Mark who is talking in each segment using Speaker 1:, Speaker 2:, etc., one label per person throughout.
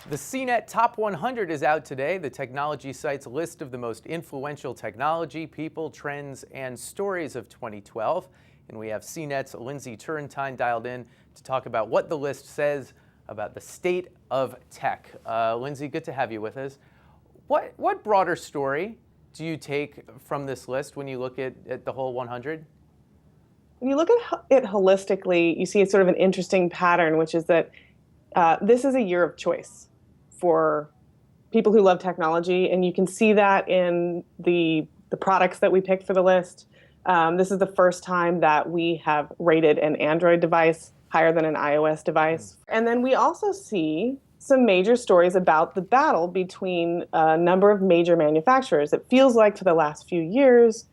Speaker 1: The CNET Top 100 is out today, the technology site's list of the most influential technology, people, trends, and stories of 2012. And we have CNET's Lindsay Turrentine dialed in to talk about what the list says about the state of tech. Lindsay, good to have you with us. What broader story do you take from this list when you look at the whole 100?
Speaker 2: When you look at it holistically, you see sort of an interesting pattern, which is that this is a year of choice for people who love technology, and you can see that in the products that we picked for the list. This is the first time that we have rated an Android device higher than an iOS device. And then we also see some major stories about the battle between a number of major manufacturers. It feels like for the last few years,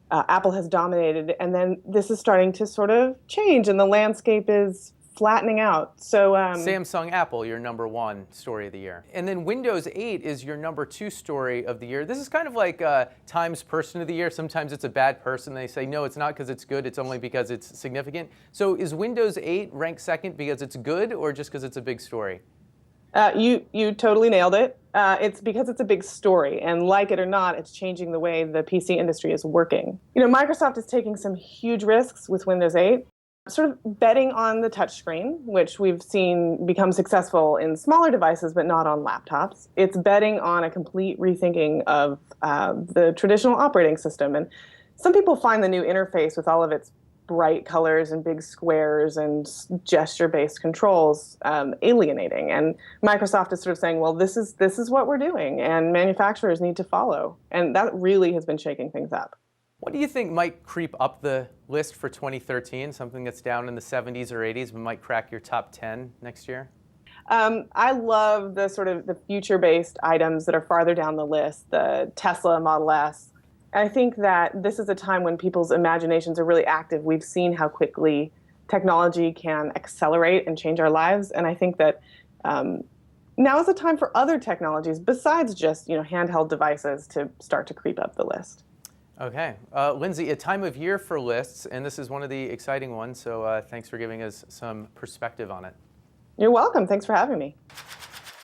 Speaker 2: Apple has dominated, and then this is starting to sort of change, and the landscape is flattening out. So
Speaker 1: Samsung, Apple, your #1 story of the year. And then Windows 8 is your #2 story of the year. This is kind of like Time's Person of the Year. Sometimes it's a bad person. They say, no, it's not because it's good. It's only because it's significant. So is Windows 8 ranked second because it's good or just because it's a big story?
Speaker 2: You totally nailed it. It's because it's a big story, and like it or not, it's changing the way the PC industry is working. You know, Microsoft is taking some huge risks with Windows 8, sort of betting on the touchscreen, which we've seen become successful in smaller devices, but not on laptops. It's betting on a complete rethinking of the traditional operating system. And some people find the new interface with all of its bright colors and big squares and gesture-based controls alienating. And Microsoft is sort of saying, well, this is what we're doing, and manufacturers need to follow. And that really has been shaking things up.
Speaker 1: What do you think might creep up the list for 2013? Something that's down in the 70s or 80s but might crack your top 10 next year?
Speaker 2: I love the sort of the future-based items that are farther down the list, the Tesla Model S. I think that this is a time when people's imaginations are really active. We've seen how quickly technology can accelerate and change our lives, and I think that now is the time for other technologies besides just handheld devices to start to creep up the list.
Speaker 1: Okay. Lindsay, a time of year for lists, and this is one of the exciting ones, so thanks for giving us some perspective on it.
Speaker 2: You're welcome. Thanks for having me.